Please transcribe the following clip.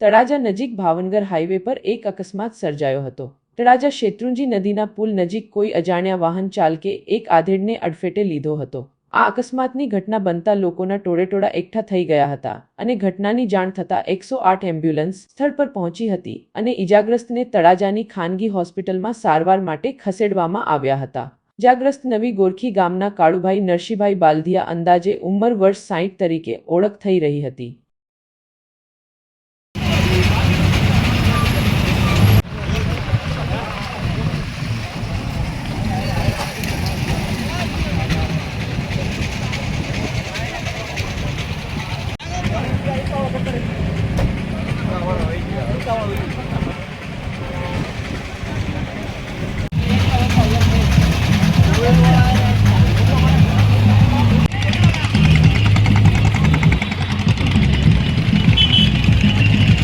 તળાજા નજીક ભાવનગર હાઈવે પર એક અકસ્માત સર્જાયો હતો। તળાજા શેત્રુંજી નદીના પુલ નજીક કોઈ અજાણ્યા વાહન ચાલકે એક આધેડને અડફેટે લીધો હતો। આ અકસ્માતની ઘટના બનતા લોકોના ટોળેટોળા એકઠા થઈ ગયા હતા અને ઘટનાની જાણ થતાં 108 એમ્બ્યુલન્સ સ્થળ પર પહોંચી હતી અને ઈજાગ્રસ્તને તળાજાની ખાનગી હોસ્પિટલમાં સારવાર માટે ખસેડવામાં આવ્યા હતા। ઈજાગ્રસ્ત નવી ગોરખી ગામના કાળુભાઈ નરસિંહભાઈ બાલધિયા અંદાજે ઉંમર વર્ષ 60 તરીકે ઓળખ થઈ રહી હતી।